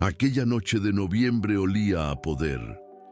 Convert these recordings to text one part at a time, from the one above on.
Aquella noche de noviembre olía a poder.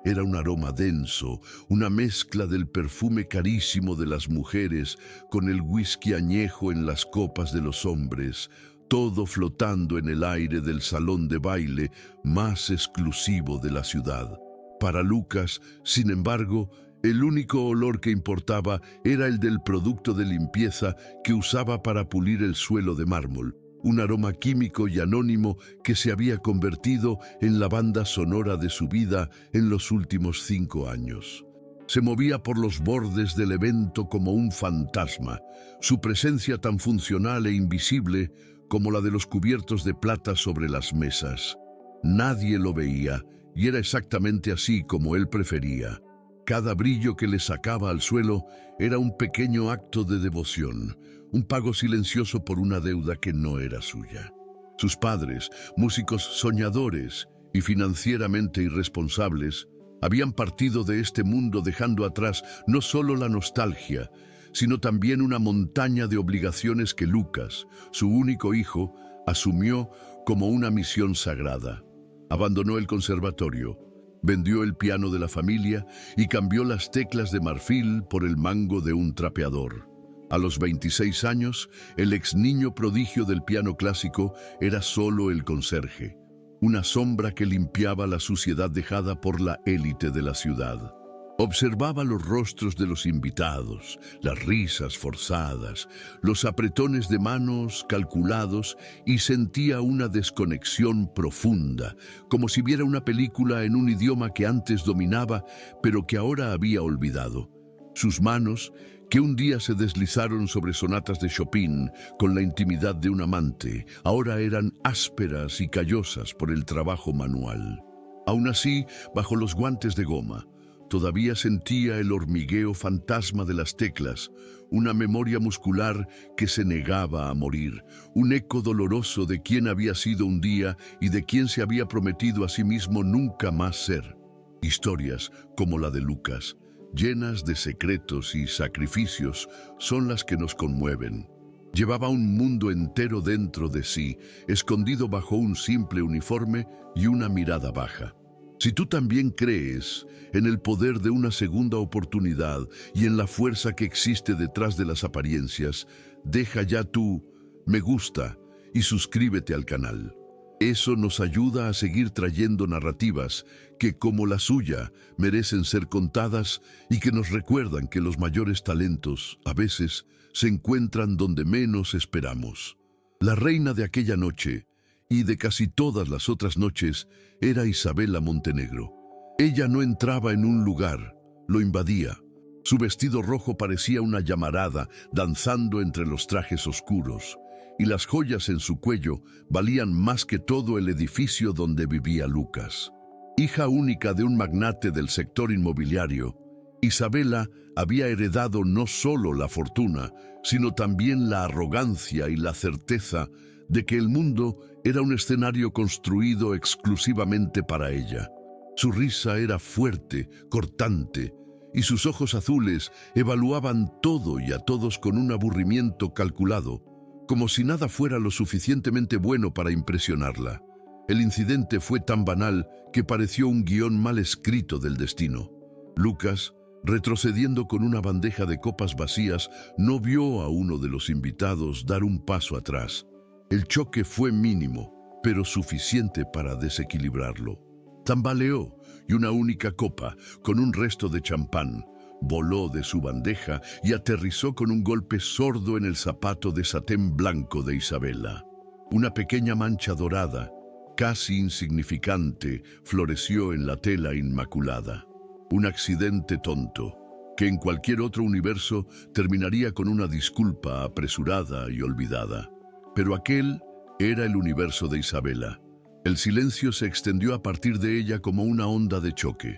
Era un aroma denso, una mezcla del perfume carísimo de las mujeres con el whisky añejo en las copas de los hombres, todo flotando en el aire del salón de baile más exclusivo de la ciudad. Para Lucas, sin embargo, el único olor que importaba era el del producto de limpieza que usaba para pulir el suelo de mármol, un aroma químico y anónimo que se había convertido en la banda sonora de su vida en los últimos 5 años. Se movía por los bordes del evento como un fantasma, su presencia tan funcional e invisible como la de los cubiertos de plata sobre las mesas. Nadie lo veía, y era exactamente así como él prefería. Cada brillo que le sacaba al suelo era un pequeño acto de devoción, un pago silencioso por una deuda que no era suya. Sus padres, músicos soñadores y financieramente irresponsables, habían partido de este mundo dejando atrás no solo la nostalgia, sino también una montaña de obligaciones que Lucas, su único hijo, asumió como una misión sagrada. Abandonó el conservatorio, vendió el piano de la familia y cambió las teclas de marfil por el mango de un trapeador. A los 26 años, el ex niño prodigio del piano clásico era solo el conserje, una sombra que limpiaba la suciedad dejada por la élite de la ciudad. Observaba los rostros de los invitados, las risas forzadas, los apretones de manos calculados y sentía una desconexión profunda, como si viera una película en un idioma que antes dominaba, pero que ahora había olvidado. Sus manos, que un día se deslizaron sobre sonatas de Chopin con la intimidad de un amante, ahora eran ásperas y callosas por el trabajo manual. Aún así, bajo los guantes de goma, todavía sentía el hormigueo fantasma de las teclas, una memoria muscular que se negaba a morir, un eco doloroso de quién había sido un día y de quién se había prometido a sí mismo nunca más ser. Historias como la de Lucas, llenas de secretos y sacrificios, son las que nos conmueven. Llevaba un mundo entero dentro de sí, escondido bajo un simple uniforme y una mirada baja. Si tú también crees en el poder de una segunda oportunidad y en la fuerza que existe detrás de las apariencias, deja ya tu me gusta y suscríbete al canal. Eso nos ayuda a seguir trayendo narrativas que, como la suya, merecen ser contadas y que nos recuerdan que los mayores talentos, a veces, se encuentran donde menos esperamos. La reina de aquella noche, y de casi todas las otras noches, era Isabela Montenegro. Ella no entraba en un lugar, lo invadía. Su vestido rojo parecía una llamarada danzando entre los trajes oscuros, y las joyas en su cuello valían más que todo el edificio donde vivía Lucas. Hija única de un magnate del sector inmobiliario, Isabela había heredado no solo la fortuna, sino también la arrogancia y la certeza de que el mundo era un escenario construido exclusivamente para ella. Su risa era fuerte, cortante, y sus ojos azules evaluaban todo y a todos con un aburrimiento calculado, como si nada fuera lo suficientemente bueno para impresionarla. El incidente fue tan banal que pareció un guión mal escrito del destino. Lucas, retrocediendo con una bandeja de copas vacías, no vio a uno de los invitados dar un paso atrás. El choque fue mínimo, pero suficiente para desequilibrarlo. Tambaleó y una única copa, con un resto de champán, voló de su bandeja y aterrizó con un golpe sordo en el zapato de satén blanco de Isabela. Una pequeña mancha dorada, casi insignificante, floreció en la tela inmaculada. Un accidente tonto, que en cualquier otro universo terminaría con una disculpa apresurada y olvidada. Pero aquel era el universo de Isabela. El silencio se extendió a partir de ella como una onda de choque.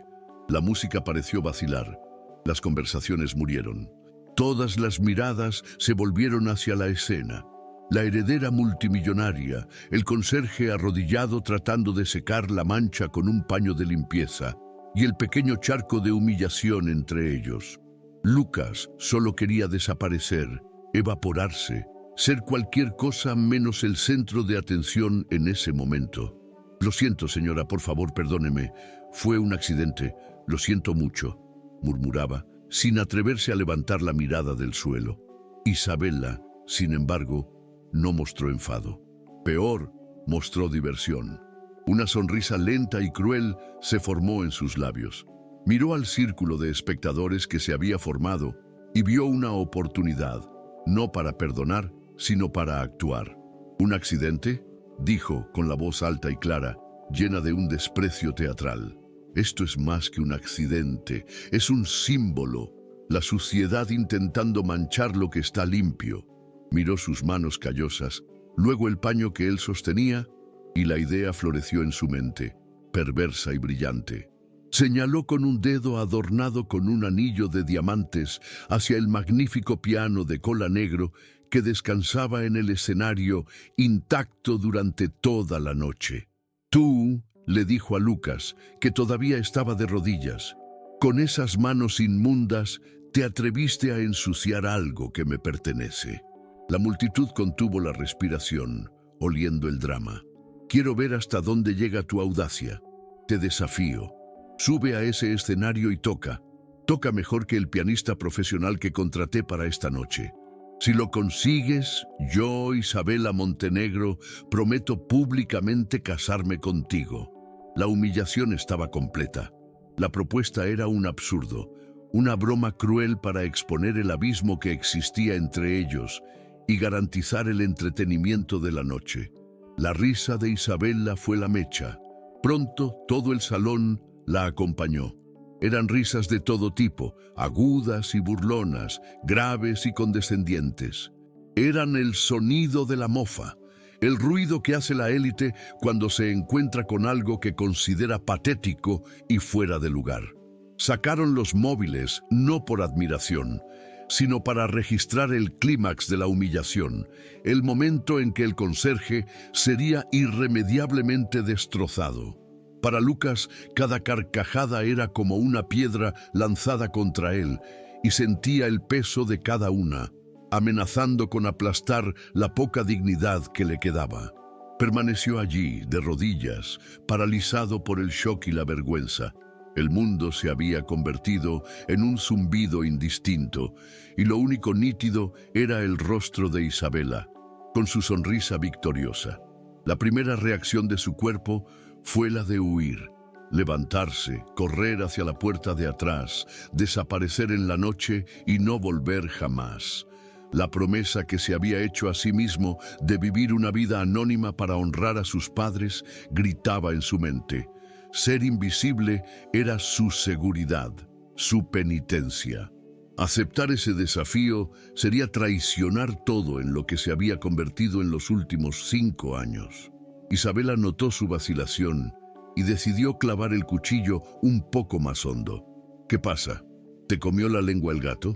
La música pareció vacilar. Las conversaciones murieron. Todas las miradas se volvieron hacia la escena. La heredera multimillonaria, el conserje arrodillado tratando de secar la mancha con un paño de limpieza, y el pequeño charco de humillación entre ellos. Lucas solo quería desaparecer, evaporarse, ser cualquier cosa menos el centro de atención en ese momento. Lo siento, señora, por favor, perdóneme. Fue un accidente. Lo siento mucho, murmuraba, sin atreverse a levantar la mirada del suelo. Isabela, sin embargo, no mostró enfado. Peor, mostró diversión. Una sonrisa lenta y cruel se formó en sus labios. Miró al círculo de espectadores que se había formado y vio una oportunidad, no para perdonar, sino para actuar. ¿Un accidente?, dijo con la voz alta y clara, llena de un desprecio teatral. Esto es más que un accidente, es un símbolo. La suciedad intentando manchar lo que está limpio. Miró sus manos callosas, luego el paño que él sostenía, y la idea floreció en su mente, perversa y brillante. Señaló con un dedo adornado con un anillo de diamantes hacia el magnífico piano de cola negro que descansaba en el escenario intacto durante toda la noche. Tú, le dijo a Lucas, que todavía estaba de rodillas, con esas manos inmundas te atreviste a ensuciar algo que me pertenece. La multitud contuvo la respiración, oliendo el drama. Quiero ver hasta dónde llega tu audacia. Te desafío. Sube a ese escenario y toca. Toca mejor que el pianista profesional que contraté para esta noche. Si lo consigues, yo, Isabela Montenegro, prometo públicamente casarme contigo. La humillación estaba completa. La propuesta era un absurdo, una broma cruel para exponer el abismo que existía entre ellos y garantizar el entretenimiento de la noche. La risa de Isabela fue la mecha. Pronto todo el salón la acompañó. Eran risas de todo tipo, agudas y burlonas, graves y condescendientes. Eran el sonido de la mofa, el ruido que hace la élite cuando se encuentra con algo que considera patético y fuera de lugar. Sacaron los móviles no por admiración, sino para registrar el clímax de la humillación, el momento en que el conserje sería irremediablemente destrozado. Para Lucas, cada carcajada era como una piedra lanzada contra él, y sentía el peso de cada una, amenazando con aplastar la poca dignidad que le quedaba. Permaneció allí, de rodillas, paralizado por el shock y la vergüenza. El mundo se había convertido en un zumbido indistinto, y lo único nítido era el rostro de Isabela, con su sonrisa victoriosa. La primera reacción de su cuerpo fue la de huir, levantarse, correr hacia la puerta de atrás, desaparecer en la noche y no volver jamás. La promesa que se había hecho a sí mismo de vivir una vida anónima para honrar a sus padres gritaba en su mente. Ser invisible era su seguridad, su penitencia. Aceptar ese desafío sería traicionar todo en lo que se había convertido en los últimos 5 años. Isabela notó su vacilación y decidió clavar el cuchillo un poco más hondo. ¿Qué pasa? ¿Te comió la lengua el gato?,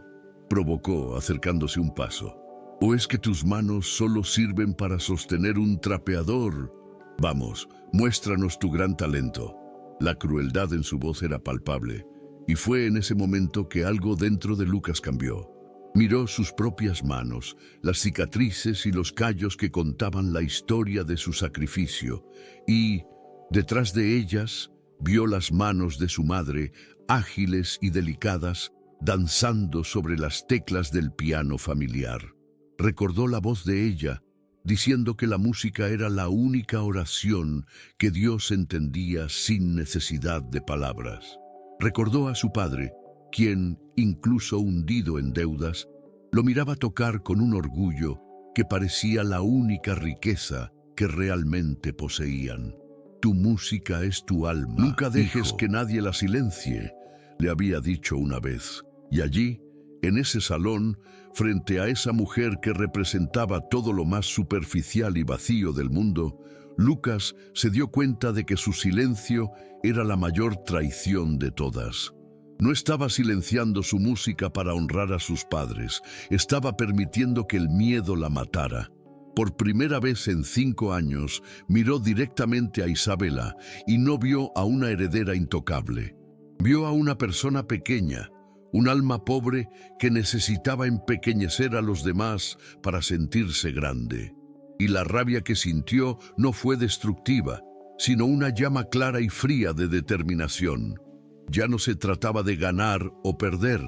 provocó, acercándose un paso. ¿O es que tus manos solo sirven para sostener un trapeador? Vamos, muéstranos tu gran talento. La crueldad en su voz era palpable, y fue en ese momento que algo dentro de Lucas cambió. Miró sus propias manos, las cicatrices y los callos que contaban la historia de su sacrificio, y, detrás de ellas, vio las manos de su madre, ágiles y delicadas, danzando sobre las teclas del piano familiar. Recordó la voz de ella, diciendo que la música era la única oración que Dios entendía sin necesidad de palabras. Recordó a su padre, quien, incluso hundido en deudas, lo miraba tocar con un orgullo que parecía la única riqueza que realmente poseían. Tu música es tu alma. Nunca dejes que nadie la silencie, le había dicho una vez. Y allí, en ese salón, frente a esa mujer que representaba todo lo más superficial y vacío del mundo, Lucas se dio cuenta de que su silencio era la mayor traición de todas. No estaba silenciando su música para honrar a sus padres, estaba permitiendo que el miedo la matara. Por primera vez en 5 años, miró directamente a Isabela y no vio a una heredera intocable. Vio a una persona pequeña, un alma pobre que necesitaba empequeñecer a los demás para sentirse grande. Y la rabia que sintió no fue destructiva, sino una llama clara y fría de determinación. Ya no se trataba de ganar o perder,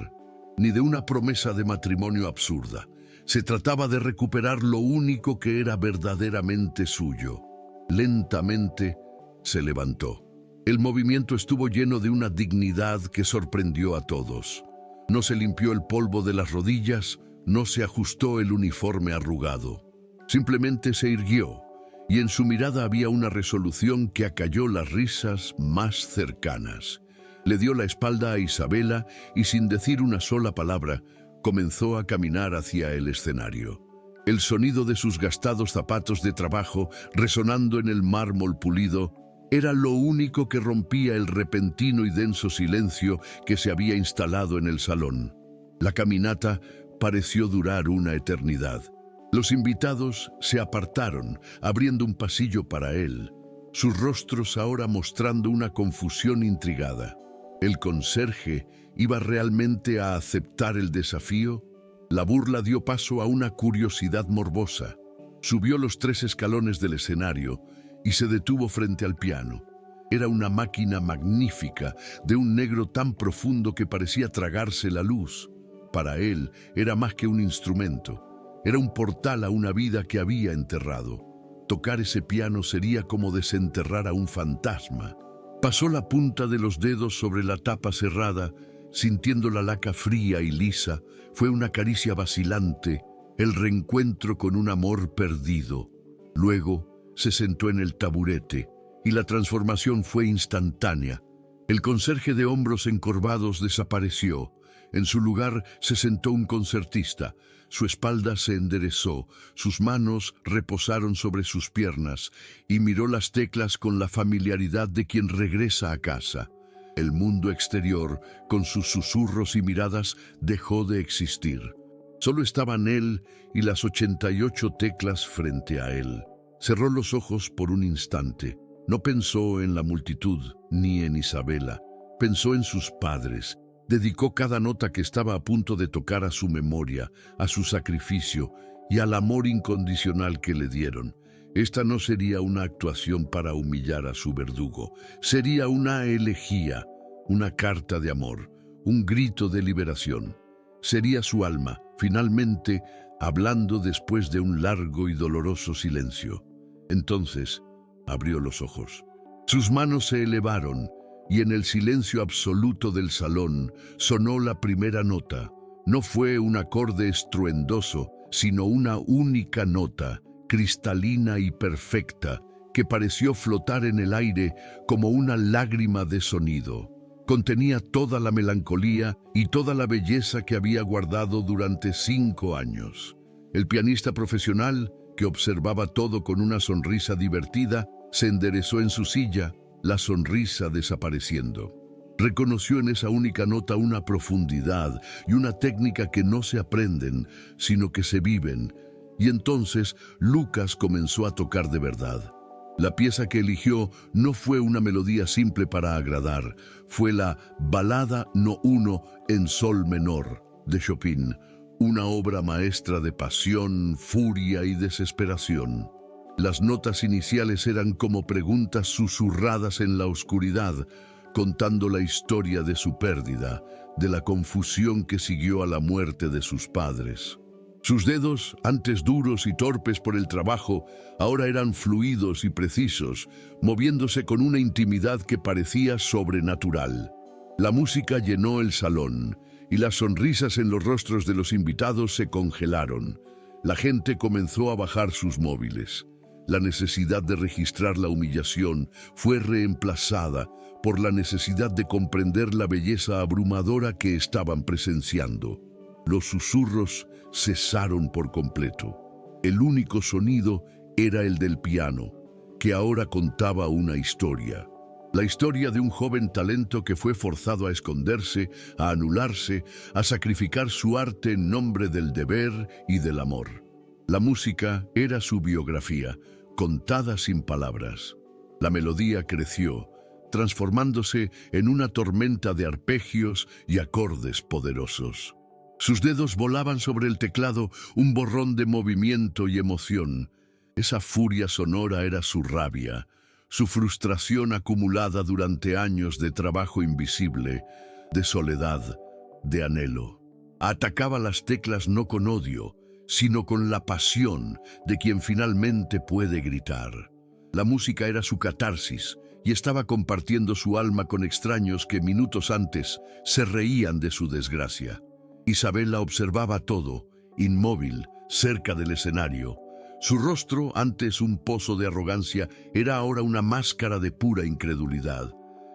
ni de una promesa de matrimonio absurda. Se trataba de recuperar lo único que era verdaderamente suyo. Lentamente se levantó. El movimiento estuvo lleno de una dignidad que sorprendió a todos. No se limpió el polvo de las rodillas, no se ajustó el uniforme arrugado. Simplemente se irguió, y en su mirada había una resolución que acalló las risas más cercanas. Le dio la espalda a Isabela y sin decir una sola palabra, comenzó a caminar hacia el escenario. El sonido de sus gastados zapatos de trabajo, resonando en el mármol pulido, era lo único que rompía el repentino y denso silencio que se había instalado en el salón. La caminata pareció durar una eternidad. Los invitados se apartaron, abriendo un pasillo para él, sus rostros ahora mostrando una confusión intrigada. ¿El conserje iba realmente a aceptar el desafío? La burla dio paso a una curiosidad morbosa. Subió los 3 escalones del escenario y se detuvo frente al piano. Era una máquina magnífica, de un negro tan profundo que parecía tragarse la luz. Para él era más que un instrumento. Era un portal a una vida que había enterrado. Tocar ese piano sería como desenterrar a un fantasma. Pasó la punta de los dedos sobre la tapa cerrada, sintiendo la laca fría y lisa. Fue una caricia vacilante, el reencuentro con un amor perdido. Luego se sentó en el taburete y la transformación fue instantánea. El conserje de hombros encorvados desapareció. En su lugar se sentó un concertista. Su espalda se enderezó, sus manos reposaron sobre sus piernas y miró las teclas con la familiaridad de quien regresa a casa. El mundo exterior, con sus susurros y miradas, dejó de existir. Solo estaban él y las 88 teclas frente a él. Cerró los ojos por un instante. No pensó en la multitud ni en Isabela. Pensó en sus padres. Dedicó cada nota que estaba a punto de tocar a su memoria, a su sacrificio y al amor incondicional que le dieron. Esta no sería una actuación para humillar a su verdugo. Sería una elegía, una carta de amor, un grito de liberación. Sería su alma, finalmente, hablando después de un largo y doloroso silencio. Entonces, abrió los ojos. Sus manos se elevaron, y en el silencio absoluto del salón sonó la primera nota. No fue un acorde estruendoso, sino una única nota, cristalina y perfecta, que pareció flotar en el aire como una lágrima de sonido. Contenía toda la melancolía y toda la belleza que había guardado durante 5 años. El pianista profesional, que observaba todo con una sonrisa divertida, se enderezó en su silla, la sonrisa desapareciendo. Reconoció en esa única nota una profundidad y una técnica que no se aprenden, sino que se viven. Y entonces Lucas comenzó a tocar de verdad. La pieza que eligió no fue una melodía simple para agradar, fue la Balada No. 1 en sol menor de Chopin, una obra maestra de pasión, furia y desesperación. Las notas iniciales eran como preguntas susurradas en la oscuridad, contando la historia de su pérdida, de la confusión que siguió a la muerte de sus padres. Sus dedos, antes duros y torpes por el trabajo, ahora eran fluidos y precisos, moviéndose con una intimidad que parecía sobrenatural. La música llenó el salón, y las sonrisas en los rostros de los invitados se congelaron. La gente comenzó a bajar sus móviles. La necesidad de registrar la humillación fue reemplazada por la necesidad de comprender la belleza abrumadora que estaban presenciando. Los susurros cesaron por completo. El único sonido era el del piano, que ahora contaba una historia. La historia de un joven talento que fue forzado a esconderse, a anularse, a sacrificar su arte en nombre del deber y del amor. La música era su biografía, contada sin palabras. La melodía creció, transformándose en una tormenta de arpegios y acordes poderosos. Sus dedos volaban sobre el teclado, un borrón de movimiento y emoción. Esa furia sonora era su rabia, su frustración acumulada durante años de trabajo invisible, de soledad, de anhelo. Atacaba las teclas no con odio, sino con la pasión de quien finalmente puede gritar. La música era su catarsis y estaba compartiendo su alma con extraños que minutos antes se reían de su desgracia. Isabela observaba todo, inmóvil, cerca del escenario. Su rostro, antes un pozo de arrogancia, era ahora una máscara de pura incredulidad.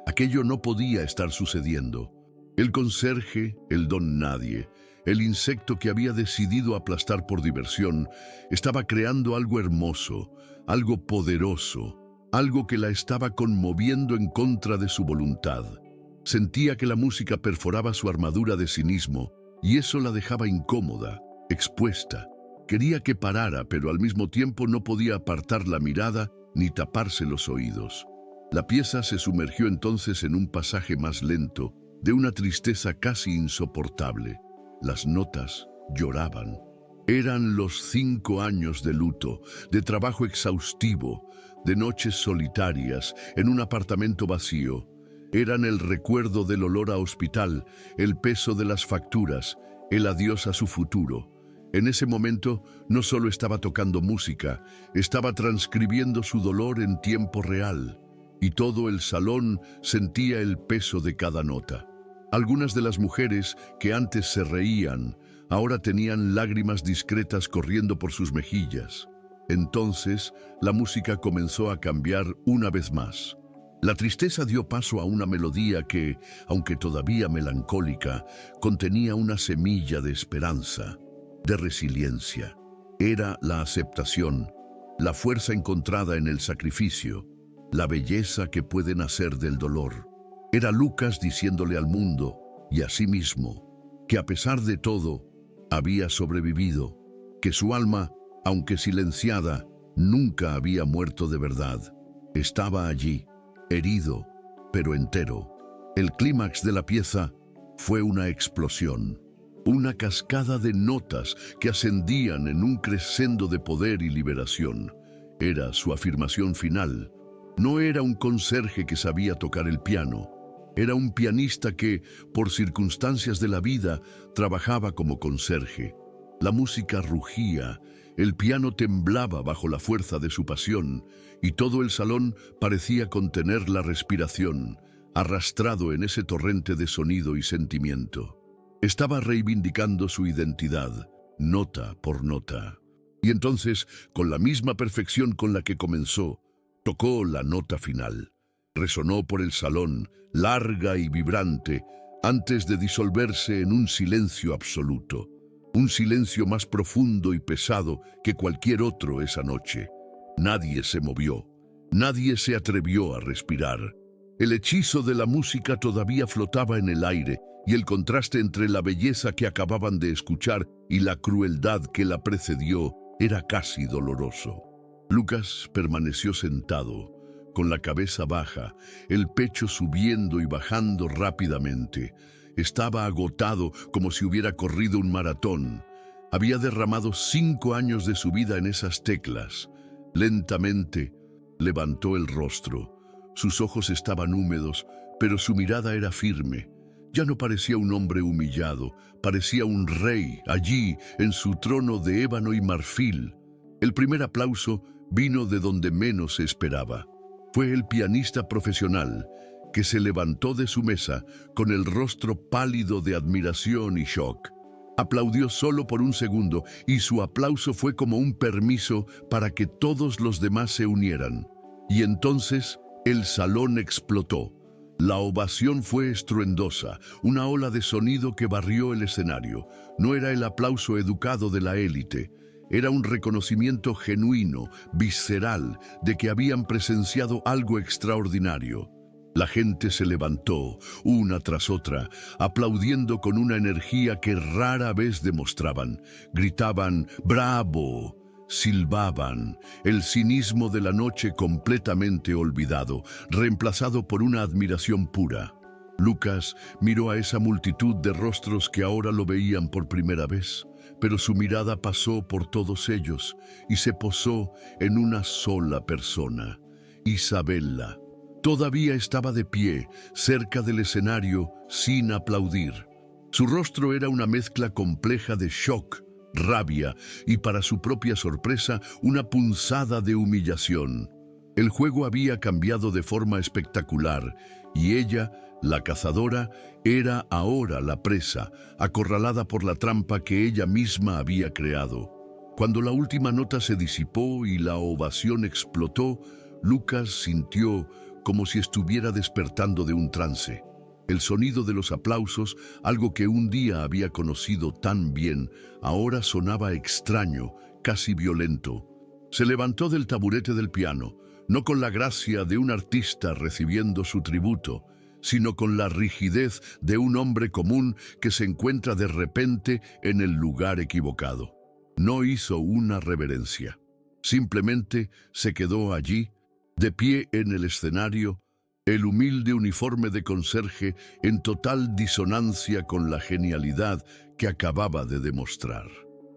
Aquello no podía estar sucediendo. El conserje, el don nadie, el insecto que había decidido aplastar por diversión, estaba creando algo hermoso, algo poderoso, algo que la estaba conmoviendo en contra de su voluntad. Sentía que la música perforaba su armadura de cinismo, y eso la dejaba incómoda, expuesta. Quería que parara, pero al mismo tiempo no podía apartar la mirada ni taparse los oídos. La pieza se sumergió entonces en un pasaje más lento, de una tristeza casi insoportable. Las notas lloraban. Eran los 5 años de luto, de trabajo exhaustivo, de noches solitarias, en un apartamento vacío. Eran el recuerdo del olor a hospital, el peso de las facturas, el adiós a su futuro. En ese momento no solo estaba tocando música, estaba transcribiendo su dolor en tiempo real, y todo el salón sentía el peso de cada nota. Algunas de las mujeres que antes se reían, ahora tenían lágrimas discretas corriendo por sus mejillas. Entonces, la música comenzó a cambiar una vez más. La tristeza dio paso a una melodía que, aunque todavía melancólica, contenía una semilla de esperanza, de resiliencia. Era la aceptación, la fuerza encontrada en el sacrificio, la belleza que puede nacer del dolor. Era Lucas diciéndole al mundo, y a sí mismo, que a pesar de todo, había sobrevivido, que su alma, aunque silenciada, nunca había muerto de verdad. Estaba allí, herido, pero entero. El clímax de la pieza fue una explosión, una cascada de notas que ascendían en un crescendo de poder y liberación. Era su afirmación final. No era un conserje que sabía tocar el piano. Era un pianista que, por circunstancias de la vida, trabajaba como conserje. La música rugía, el piano temblaba bajo la fuerza de su pasión, y todo el salón parecía contener la respiración, arrastrado en ese torrente de sonido y sentimiento. Estaba reivindicando su identidad, nota por nota. Y entonces, con la misma perfección con la que comenzó, tocó la nota final. Resonó por el salón, larga y vibrante, antes de disolverse en un silencio absoluto. Un silencio más profundo y pesado que cualquier otro esa noche. Nadie se movió, nadie se atrevió a respirar. El hechizo de la música todavía flotaba en el aire, y el contraste entre la belleza que acababan de escuchar y la crueldad que la precedió era casi doloroso. Lucas permaneció sentado, con la cabeza baja, el pecho subiendo y bajando rápidamente. Estaba agotado como si hubiera corrido un maratón. Había derramado 5 años de su vida en esas teclas. Lentamente levantó el rostro. Sus ojos estaban húmedos, pero su mirada era firme. Ya no parecía un hombre humillado, parecía un rey allí en su trono de ébano y marfil. El primer aplauso vino de donde menos se esperaba. Fue el pianista profesional, que se levantó de su mesa con el rostro pálido de admiración y shock. Aplaudió solo por un segundo y su aplauso fue como un permiso para que todos los demás se unieran. Y entonces el salón explotó. La ovación fue estruendosa, una ola de sonido que barrió el escenario. No era el aplauso educado de la élite. Era un reconocimiento genuino, visceral, de que habían presenciado algo extraordinario. La gente se levantó, una tras otra, aplaudiendo con una energía que rara vez demostraban. Gritaban «¡Bravo!», silbaban, el cinismo de la noche completamente olvidado, reemplazado por una admiración pura. Lucas miró a esa multitud de rostros que ahora lo veían por primera vez, pero su mirada pasó por todos ellos y se posó en una sola persona. Isabella. Todavía estaba de pie, cerca del escenario, sin aplaudir. Su rostro era una mezcla compleja de shock, rabia y, para su propia sorpresa, una punzada de humillación. El juego había cambiado de forma espectacular y ella, la cazadora, era ahora la presa, acorralada por la trampa que ella misma había creado. Cuando la última nota se disipó y la ovación explotó, Lucas sintió como si estuviera despertando de un trance. El sonido de los aplausos, algo que un día había conocido tan bien, ahora sonaba extraño, casi violento. Se levantó del taburete del piano, no con la gracia de un artista recibiendo su tributo, sino con la rigidez de un hombre común que se encuentra de repente en el lugar equivocado. No hizo una reverencia. Simplemente se quedó allí, de pie en el escenario, el humilde uniforme de conserje en total disonancia con la genialidad que acababa de demostrar.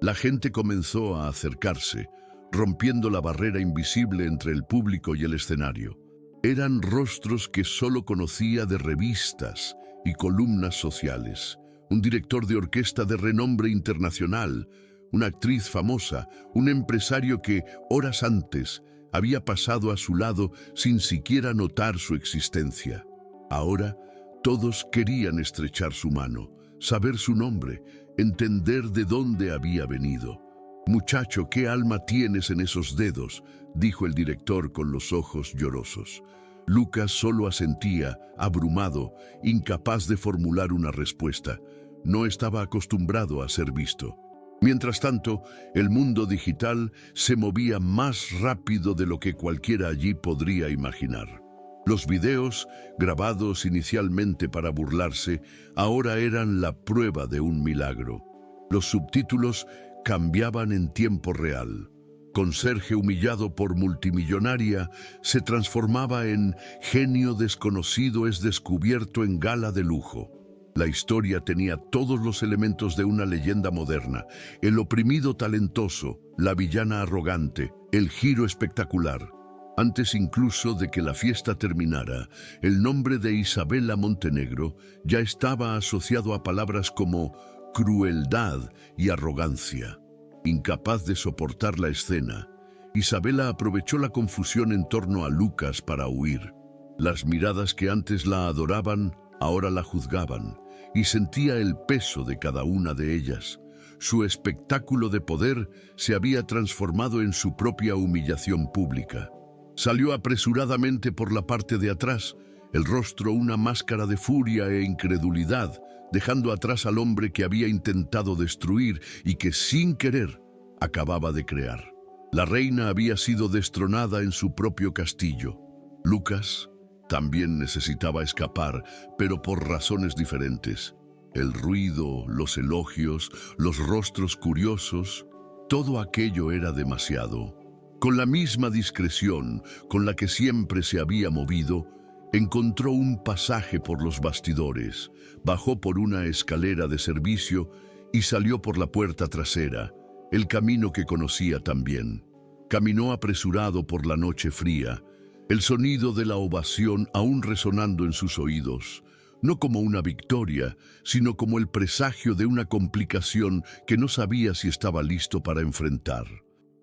La gente comenzó a acercarse, rompiendo la barrera invisible entre el público y el escenario. Eran rostros que solo conocía de revistas y columnas sociales. Un director de orquesta de renombre internacional, una actriz famosa, un empresario que, horas antes, había pasado a su lado sin siquiera notar su existencia. Ahora, todos querían estrechar su mano, saber su nombre, entender de dónde había venido. «Muchacho, ¿qué alma tienes en esos dedos?», dijo el director con los ojos llorosos. Lucas solo asentía, abrumado, incapaz de formular una respuesta. No estaba acostumbrado a ser visto. Mientras tanto, el mundo digital se movía más rápido de lo que cualquiera allí podría imaginar. Los videos, grabados inicialmente para burlarse, ahora eran la prueba de un milagro. Los subtítulos cambiaban en tiempo real. Conserje humillado por multimillonaria se transformaba en genio desconocido es descubierto en gala de lujo. La historia tenía todos los elementos de una leyenda moderna: el oprimido talentoso, la villana arrogante, el giro espectacular. Antes incluso de que la fiesta terminara, el nombre de Isabella Montenegro ya estaba asociado a palabras como crueldad y arrogancia. Incapaz de soportar la escena, Isabella aprovechó la confusión en torno a Lucas para huir. Las miradas que antes la adoraban, ahora la juzgaban, y sentía el peso de cada una de ellas. Su espectáculo de poder se había transformado en su propia humillación pública. Salió apresuradamente por la parte de atrás, el rostro una máscara de furia e incredulidad, dejando atrás al hombre que había intentado destruir y que, sin querer, acababa de crear. La reina había sido destronada en su propio castillo. Lucas también necesitaba escapar, pero por razones diferentes. El ruido, los elogios, los rostros curiosos, todo aquello era demasiado. Con la misma discreción con la que siempre se había movido, encontró un pasaje por los bastidores, bajó por una escalera de servicio y salió por la puerta trasera, el camino que conocía tan bien. Caminó apresurado por la noche fría, el sonido de la ovación aún resonando en sus oídos, no como una victoria, sino como el presagio de una complicación que no sabía si estaba listo para enfrentar.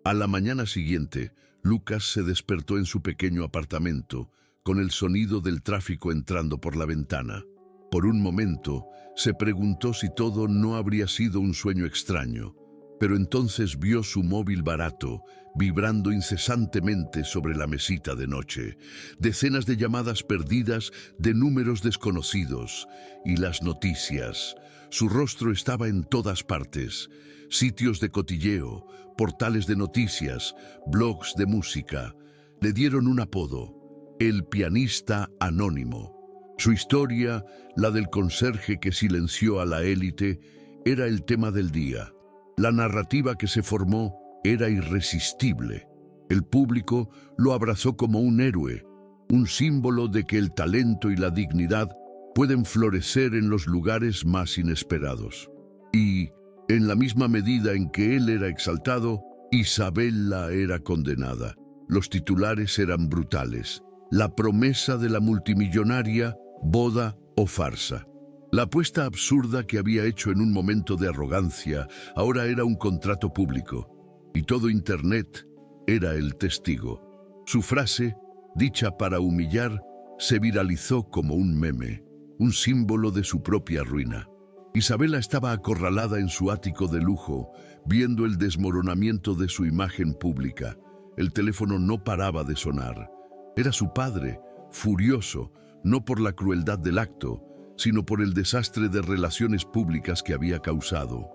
A la mañana siguiente, Lucas se despertó en su pequeño apartamento, con el sonido del tráfico entrando por la ventana. Por un momento, se preguntó si todo no habría sido un sueño extraño, pero entonces vio su móvil barato, vibrando incesantemente sobre la mesita de noche, decenas de llamadas perdidas de números desconocidos, y las noticias. Su rostro estaba en todas partes: sitios de cotilleo, portales de noticias, blogs de música. Le dieron un apodo: el pianista anónimo. Su historia, la del conserje que silenció a la élite, era el tema del día. La narrativa que se formó era irresistible. El público lo abrazó como un héroe, un símbolo de que el talento y la dignidad pueden florecer en los lugares más inesperados. Y, en la misma medida en que él era exaltado, Isabella era condenada. Los titulares eran brutales. La promesa de la multimillonaria, boda o farsa. La apuesta absurda que había hecho en un momento de arrogancia ahora era un contrato público. Y todo Internet era el testigo. Su frase, dicha para humillar, se viralizó como un meme, un símbolo de su propia ruina. Isabela estaba acorralada en su ático de lujo, viendo el desmoronamiento de su imagen pública. El teléfono no paraba de sonar. Era su padre, furioso, no por la crueldad del acto, sino por el desastre de relaciones públicas que había causado.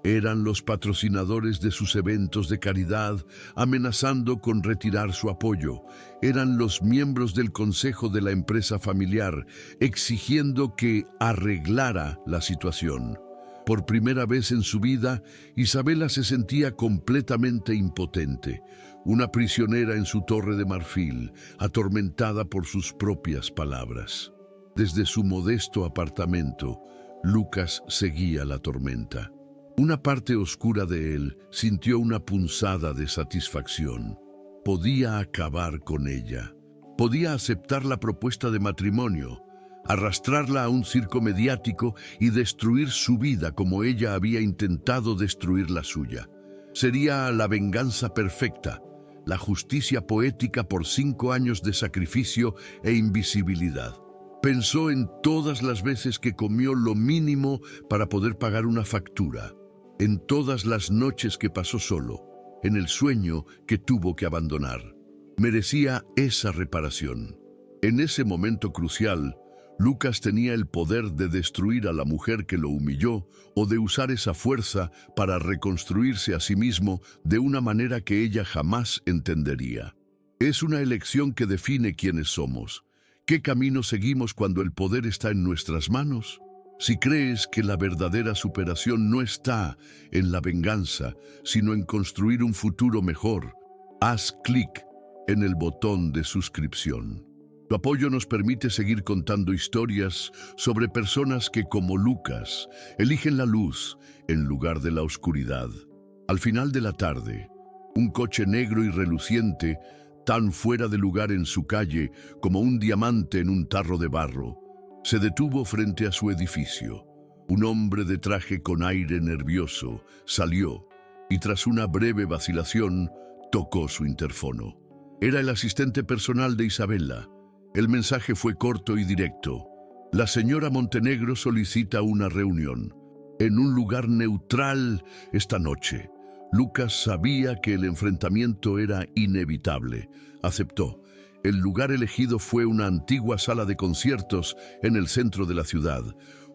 Eran los patrocinadores de sus eventos de caridad, amenazando con retirar su apoyo. Eran los miembros del consejo de la empresa familiar, exigiendo que arreglara la situación. Por primera vez en su vida, Isabela se sentía completamente impotente, una prisionera en su torre de marfil, atormentada por sus propias palabras. Desde su modesto apartamento, Lucas seguía la tormenta. Una parte oscura de él sintió una punzada de satisfacción. Podía acabar con ella. Podía aceptar la propuesta de matrimonio, arrastrarla a un circo mediático y destruir su vida como ella había intentado destruir la suya. Sería la venganza perfecta, la justicia poética por 5 años de sacrificio e invisibilidad. Pensó en todas las veces que comió lo mínimo para poder pagar una factura, en todas las noches que pasó solo, en el sueño que tuvo que abandonar. Merecía esa reparación. En ese momento crucial, Lucas tenía el poder de destruir a la mujer que lo humilló o de usar esa fuerza para reconstruirse a sí mismo de una manera que ella jamás entendería. Es una elección que define quiénes somos. ¿Qué camino seguimos cuando el poder está en nuestras manos? Si crees que la verdadera superación no está en la venganza, sino en construir un futuro mejor, haz clic en el botón de suscripción. Tu apoyo nos permite seguir contando historias sobre personas que, como Lucas, eligen la luz en lugar de la oscuridad. Al final de la tarde, un coche negro y reluciente, tan fuera de lugar en su calle como un diamante en un tarro de barro, se detuvo frente a su edificio. Un hombre de traje con aire nervioso salió y tras una breve vacilación tocó su interfono. Era el asistente personal de Isabela. El mensaje fue corto y directo. La señora Montenegro solicita una reunión en un lugar neutral esta noche. Lucas sabía que el enfrentamiento era inevitable. Aceptó. El lugar elegido fue una antigua sala de conciertos en el centro de la ciudad,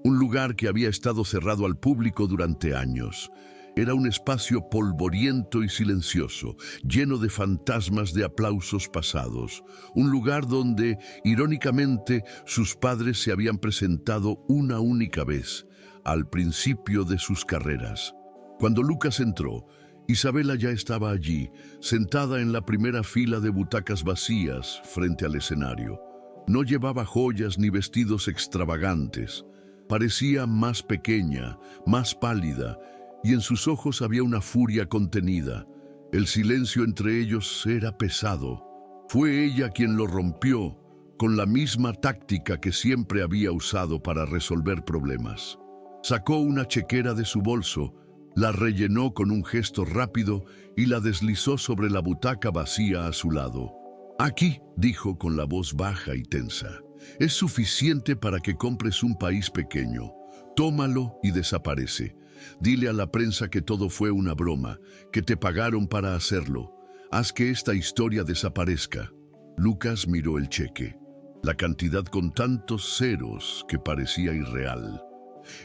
un lugar que había estado cerrado al público durante años. Era un espacio polvoriento y silencioso, lleno de fantasmas de aplausos pasados, un lugar donde, irónicamente, sus padres se habían presentado una única vez, al principio de sus carreras. Cuando Lucas entró, Isabela ya estaba allí, sentada en la primera fila de butacas vacías frente al escenario. No llevaba joyas ni vestidos extravagantes. Parecía más pequeña, más pálida, y en sus ojos había una furia contenida. El silencio entre ellos era pesado. Fue ella quien lo rompió, con la misma táctica que siempre había usado para resolver problemas. Sacó una chequera de su bolso, la rellenó con un gesto rápido y la deslizó sobre la butaca vacía a su lado. «Aquí», dijo con la voz baja y tensa, «es suficiente para que compres un país pequeño. Tómalo y desaparece. Dile a la prensa que todo fue una broma, que te pagaron para hacerlo. Haz que esta historia desaparezca». Lucas miró el cheque, la cantidad con tantos ceros que parecía irreal.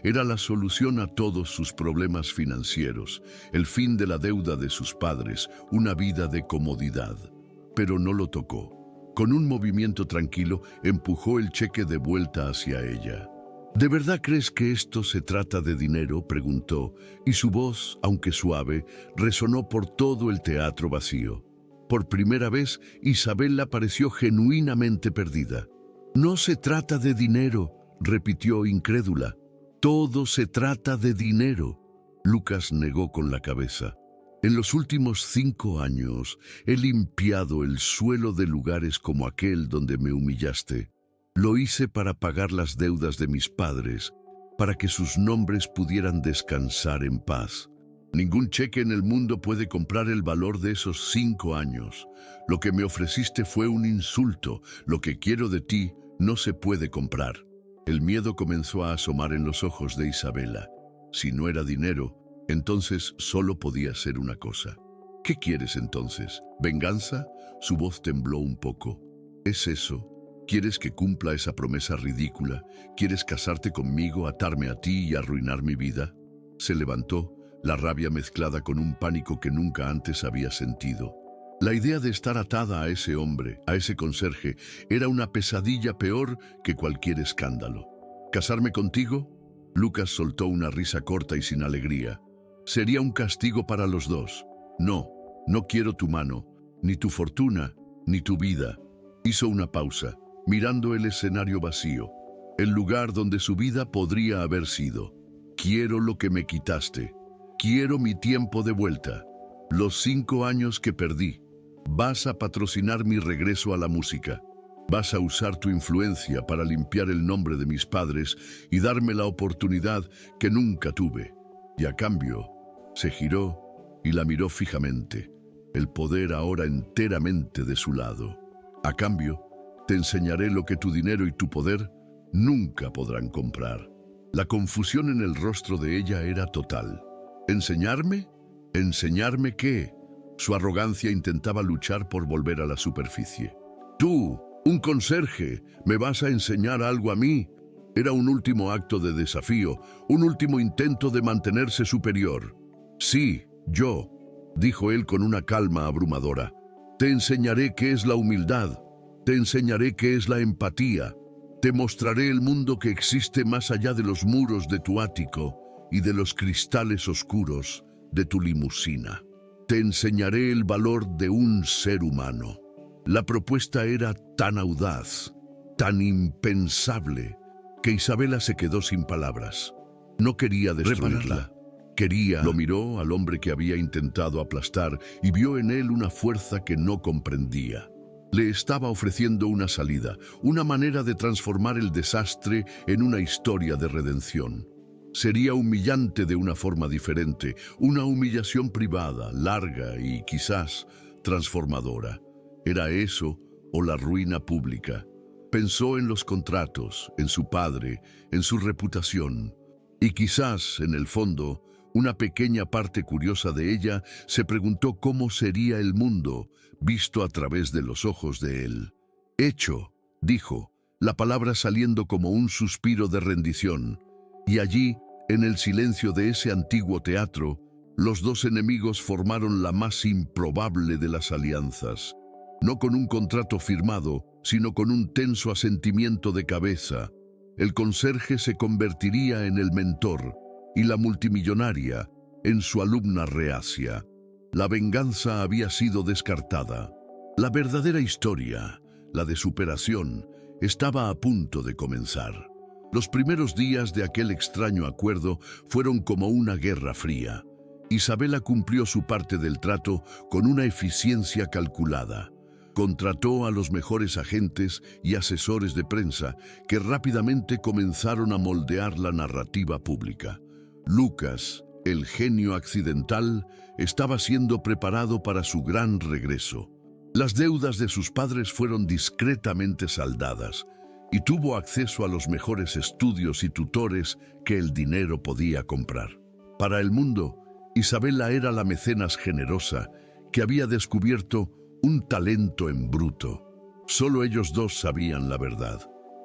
Era la solución a todos sus problemas financieros, el fin de la deuda de sus padres, una vida de comodidad. Pero no lo tocó. Con un movimiento tranquilo, empujó el cheque de vuelta hacia ella. «¿De verdad crees que esto se trata de dinero?», preguntó, y su voz, aunque suave, resonó por todo el teatro vacío. Por primera vez, Isabela pareció genuinamente perdida. «No se trata de dinero», repitió incrédula. «Todo se trata de dinero». Lucas negó con la cabeza. En los últimos 5 años he limpiado el suelo de lugares como aquel donde me humillaste. Lo hice para pagar las deudas de mis padres, para que sus nombres pudieran descansar en paz. Ningún cheque en el mundo puede comprar el valor de esos 5 años. Lo que me ofreciste fue un insulto. Lo que quiero de ti no se puede comprar. El miedo comenzó a asomar en los ojos de Isabela. Si no era dinero, entonces solo podía ser una cosa. ¿Qué quieres entonces? ¿Venganza? Su voz tembló un poco. ¿Es eso? ¿Quieres que cumpla esa promesa ridícula? ¿Quieres casarte conmigo, atarme a ti y arruinar mi vida? Se levantó, la rabia mezclada con un pánico que nunca antes había sentido. La idea de estar atada a ese hombre, a ese conserje, era una pesadilla peor que cualquier escándalo. ¿Casarme contigo? Lucas soltó una risa corta y sin alegría. Sería un castigo para los dos. No, no quiero tu mano, ni tu fortuna, ni tu vida. Hizo una pausa, mirando el escenario vacío, el lugar donde su vida podría haber sido. Quiero lo que me quitaste. Quiero mi tiempo de vuelta. Los 5 años que perdí. Vas a patrocinar mi regreso a la música. Vas a usar tu influencia para limpiar el nombre de mis padres y darme la oportunidad que nunca tuve. Y a cambio, se giró y la miró fijamente, el poder ahora enteramente de su lado. A cambio, te enseñaré lo que tu dinero y tu poder nunca podrán comprar. La confusión en el rostro de ella era total. ¿Enseñarme? ¿Enseñarme qué? Su arrogancia intentaba luchar por volver a la superficie. Tú, un conserje, ¿me vas a enseñar algo a mí? Era un último acto de desafío, un último intento de mantenerse superior. Sí, yo, dijo él con una calma abrumadora. Te enseñaré qué es la humildad, te enseñaré qué es la empatía, te mostraré el mundo que existe más allá de los muros de tu ático y de los cristales oscuros de tu limusina. Te enseñaré el valor de un ser humano. La propuesta era tan audaz, tan impensable, que Isabela se quedó sin palabras. No quería destruirla. Lo miró al hombre que había intentado aplastar y vio en él una fuerza que no comprendía. Le estaba ofreciendo una salida, una manera de transformar el desastre en una historia de redención. Sería humillante de una forma diferente, una humillación privada, larga y quizás transformadora. ¿Era eso o la ruina pública? Pensó en los contratos, en su padre, en su reputación. Y quizás, en el fondo, una pequeña parte curiosa de ella se preguntó cómo sería el mundo visto a través de los ojos de él. Hecho, dijo, la palabra saliendo como un suspiro de rendición. Y allí, en el silencio de ese antiguo teatro, los dos enemigos formaron la más improbable de las alianzas. No con un contrato firmado, sino con un tenso asentimiento de cabeza. El conserje se convertiría en el mentor y la multimillonaria en su alumna reacia. La venganza había sido descartada. La verdadera historia, la de superación, estaba a punto de comenzar. Los primeros días de aquel extraño acuerdo fueron como una guerra fría. Isabela cumplió su parte del trato con una eficiencia calculada. Contrató a los mejores agentes y asesores de prensa que rápidamente comenzaron a moldear la narrativa pública. Lucas, el genio accidental, estaba siendo preparado para su gran regreso. Las deudas de sus padres fueron discretamente saldadas y tuvo acceso a los mejores estudios y tutores que el dinero podía comprar. Para el mundo, Isabela era la mecenas generosa que había descubierto un talento en bruto. Solo ellos dos sabían la verdad.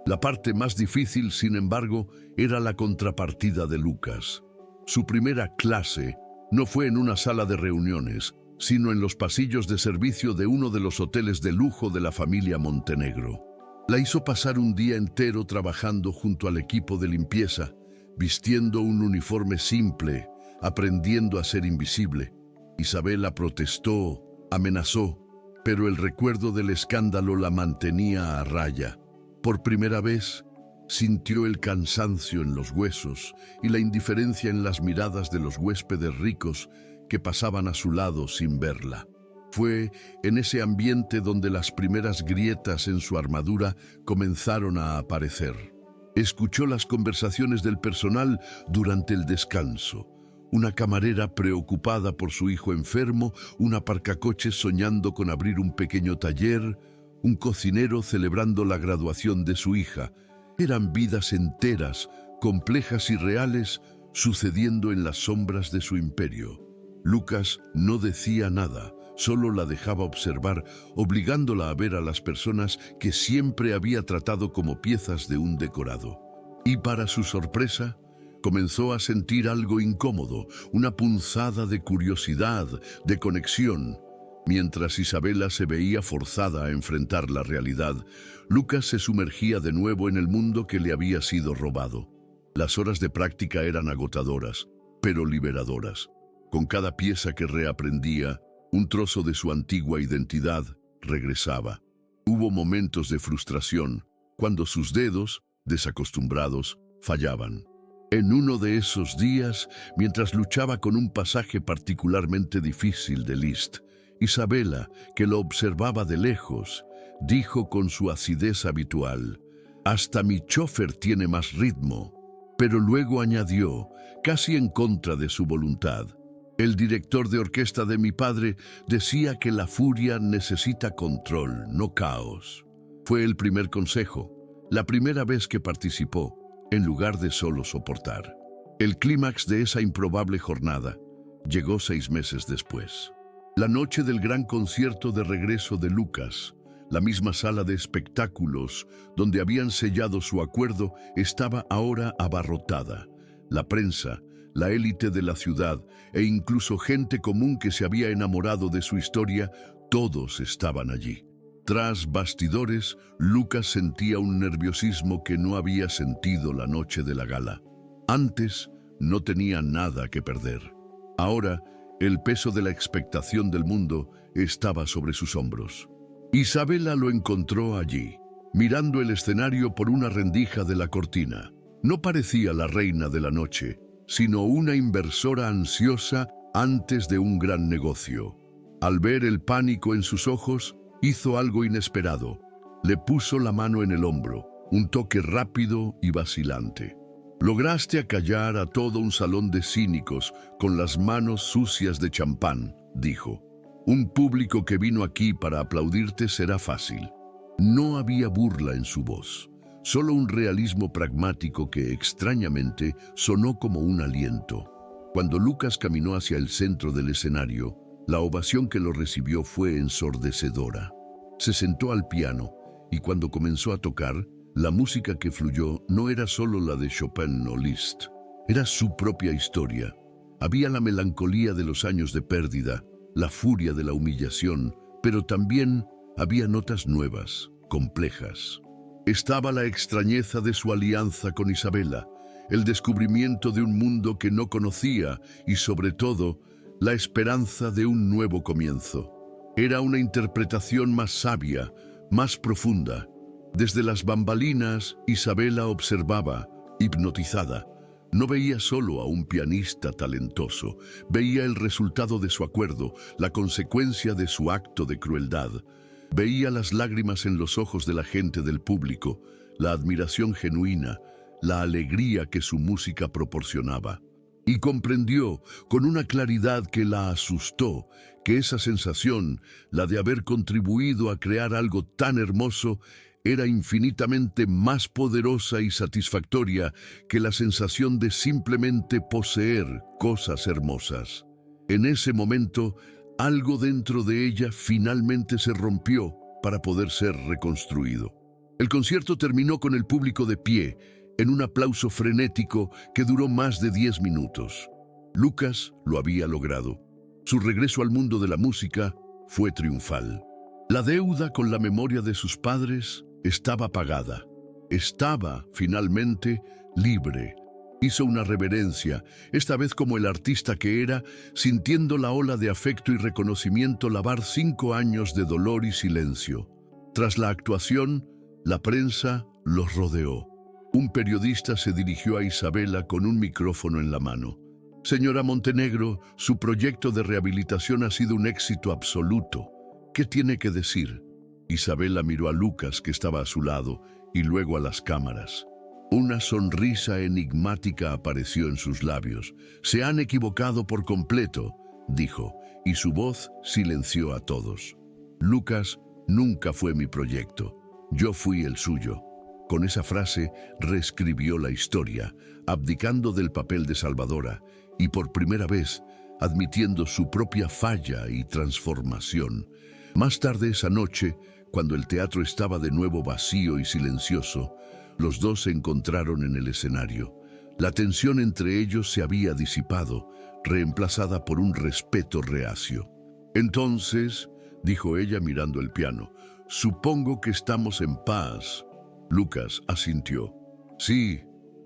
La parte más difícil, sin embargo, era la contrapartida de Lucas. Su primera clase no fue en una sala de reuniones, sino en los pasillos de servicio de uno de los hoteles de lujo de la familia Montenegro. La hizo pasar un día entero trabajando junto al equipo de limpieza, vistiendo un uniforme simple, aprendiendo a ser invisible. Isabela protestó, amenazó, pero el recuerdo del escándalo la mantenía a raya. Por primera vez, sintió el cansancio en los huesos y la indiferencia en las miradas de los huéspedes ricos que pasaban a su lado sin verla. Fue en ese ambiente donde las primeras grietas en su armadura comenzaron a aparecer. Escuchó las conversaciones del personal durante el descanso. Una camarera preocupada por su hijo enfermo, un aparcacoches soñando con abrir un pequeño taller, un cocinero celebrando la graduación de su hija. Eran vidas enteras, complejas y reales, sucediendo en las sombras de su imperio. Lucas no decía nada, solo la dejaba observar, obligándola a ver a las personas que siempre había tratado como piezas de un decorado. Y para su sorpresa, comenzó a sentir algo incómodo, una punzada de curiosidad, de conexión. Mientras Isabela se veía forzada a enfrentar la realidad, Lucas se sumergía de nuevo en el mundo que le había sido robado. Las horas de práctica eran agotadoras, pero liberadoras. Con cada pieza que reaprendía, un trozo de su antigua identidad regresaba. Hubo momentos de frustración, cuando sus dedos, desacostumbrados, fallaban. En uno de esos días, mientras luchaba con un pasaje particularmente difícil de Liszt, Isabela, que lo observaba de lejos, dijo con su acidez habitual: «Hasta mi chofer tiene más ritmo». Pero luego añadió, casi en contra de su voluntad: «El director de orquesta de mi padre decía que la furia necesita control, no caos». Fue el primer consejo, la primera vez que participó, en lugar de solo soportar. El clímax de esa improbable jornada llegó 6 meses después. La noche del gran concierto de regreso de Lucas, la misma sala de espectáculos donde habían sellado su acuerdo, estaba ahora abarrotada. La prensa, la élite de la ciudad e incluso gente común que se había enamorado de su historia, todos estaban allí. Tras bastidores, Lucas sentía un nerviosismo que no había sentido la noche de la gala. Antes, no tenía nada que perder. Ahora, el peso de la expectación del mundo estaba sobre sus hombros. Isabela lo encontró allí, mirando el escenario por una rendija de la cortina. No parecía la reina de la noche, sino una inversora ansiosa antes de un gran negocio. Al ver el pánico en sus ojos, hizo algo inesperado. Le puso la mano en el hombro, un toque rápido y vacilante. «Lograste acallar a todo un salón de cínicos con las manos sucias de champán», dijo. «Un público que vino aquí para aplaudirte será fácil». No había burla en su voz, solo un realismo pragmático que, extrañamente, sonó como un aliento. Cuando Lucas caminó hacia el centro del escenario, la ovación que lo recibió fue ensordecedora. Se sentó al piano y cuando comenzó a tocar, la música que fluyó no era solo la de Chopin o Liszt, era su propia historia. Había la melancolía de los años de pérdida, la furia de la humillación, pero también había notas nuevas, complejas. Estaba la extrañeza de su alianza con Isabela, el descubrimiento de un mundo que no conocía y, sobre todo, la esperanza de un nuevo comienzo. Era una interpretación más sabia, más profunda. Desde las bambalinas, Isabela observaba, hipnotizada. No veía solo a un pianista talentoso, veía el resultado de su acuerdo, la consecuencia de su acto de crueldad. Veía las lágrimas en los ojos de la gente del público, la admiración genuina, la alegría que su música proporcionaba. Y comprendió, con una claridad que la asustó, que esa sensación, la de haber contribuido a crear algo tan hermoso, era infinitamente más poderosa y satisfactoria que la sensación de simplemente poseer cosas hermosas. En ese momento, algo dentro de ella finalmente se rompió para poder ser reconstruido. El concierto terminó con el público de pie, en un aplauso frenético que duró más de 10 minutos. Lucas lo había logrado. Su regreso al mundo de la música fue triunfal. La deuda con la memoria de sus padres estaba pagada. Estaba, finalmente, libre. Hizo una reverencia, esta vez como el artista que era, sintiendo la ola de afecto y reconocimiento lavar 5 años de dolor y silencio. Tras la actuación, la prensa los rodeó. Un periodista se dirigió a Isabela con un micrófono en la mano. Señora Montenegro, su proyecto de rehabilitación ha sido un éxito absoluto. ¿Qué tiene que decir? Isabela miró a Lucas, que estaba a su lado, y luego a las cámaras. Una sonrisa enigmática apareció en sus labios. «Se han equivocado por completo», dijo, y su voz silenció a todos. «Lucas nunca fue mi proyecto. Yo fui el suyo». Con esa frase reescribió la historia, abdicando del papel de salvadora y por primera vez admitiendo su propia falla y transformación. Más tarde esa noche, cuando el teatro estaba de nuevo vacío y silencioso, los dos se encontraron en el escenario. La tensión entre ellos se había disipado, reemplazada por un respeto reacio. «Entonces», dijo ella mirando el piano, «supongo que estamos en paz». Lucas asintió. «Sí,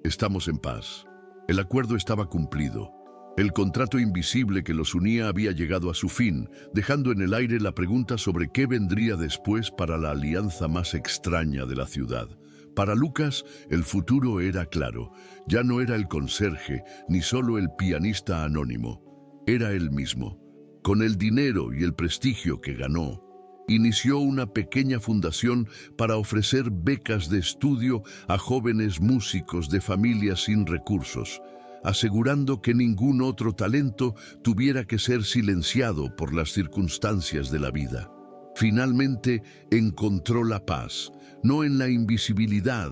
estamos en paz». El acuerdo estaba cumplido. El contrato invisible que los unía había llegado a su fin, dejando en el aire la pregunta sobre qué vendría después para la alianza más extraña de la ciudad. Para Lucas, el futuro era claro. Ya no era el conserje, ni solo el pianista anónimo. Era él mismo. Con el dinero y el prestigio que ganó, inició una pequeña fundación para ofrecer becas de estudio a jóvenes músicos de familias sin recursos, asegurando que ningún otro talento tuviera que ser silenciado por las circunstancias de la vida. Finalmente encontró la paz, no en la invisibilidad,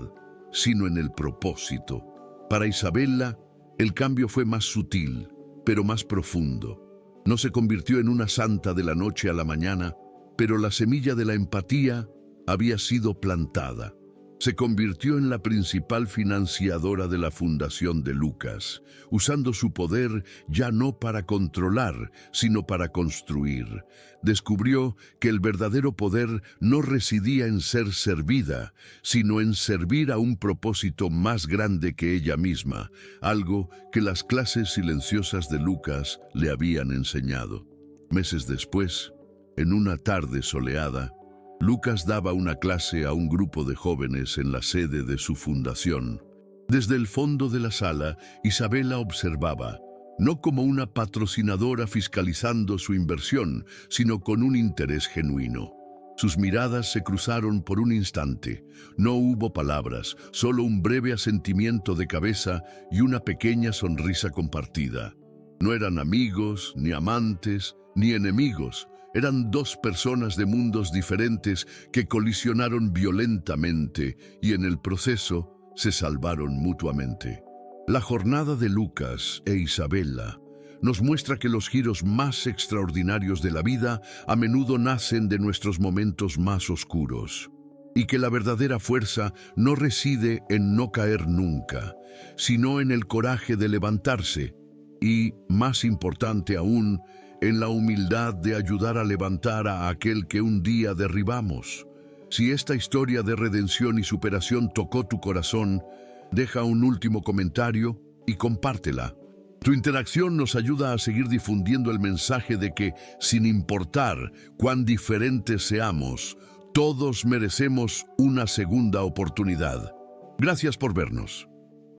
sino en el propósito. Para Isabela, el cambio fue más sutil, pero más profundo. No se convirtió en una santa de la noche a la mañana, pero la semilla de la empatía había sido plantada. Se convirtió en la principal financiadora de la fundación de Lucas, usando su poder ya no para controlar, sino para construir. Descubrió que el verdadero poder no residía en ser servida, sino en servir a un propósito más grande que ella misma, algo que las clases silenciosas de Lucas le habían enseñado. Meses después, en una tarde soleada, Lucas daba una clase a un grupo de jóvenes en la sede de su fundación. Desde el fondo de la sala, Isabela observaba, no como una patrocinadora fiscalizando su inversión, sino con un interés genuino. Sus miradas se cruzaron por un instante. No hubo palabras, solo un breve asentimiento de cabeza y una pequeña sonrisa compartida. No eran amigos, ni amantes, ni enemigos. Eran dos personas de mundos diferentes que colisionaron violentamente y en el proceso se salvaron mutuamente. La jornada de Lucas e Isabela nos muestra que los giros más extraordinarios de la vida a menudo nacen de nuestros momentos más oscuros, y que la verdadera fuerza no reside en no caer nunca, sino en el coraje de levantarse y, más importante aún, en la humildad de ayudar a levantar a aquel que un día derribamos. Si esta historia de redención y superación tocó tu corazón, deja un último comentario y compártela. Tu interacción nos ayuda a seguir difundiendo el mensaje de que, sin importar cuán diferentes seamos, todos merecemos una segunda oportunidad. Gracias por vernos.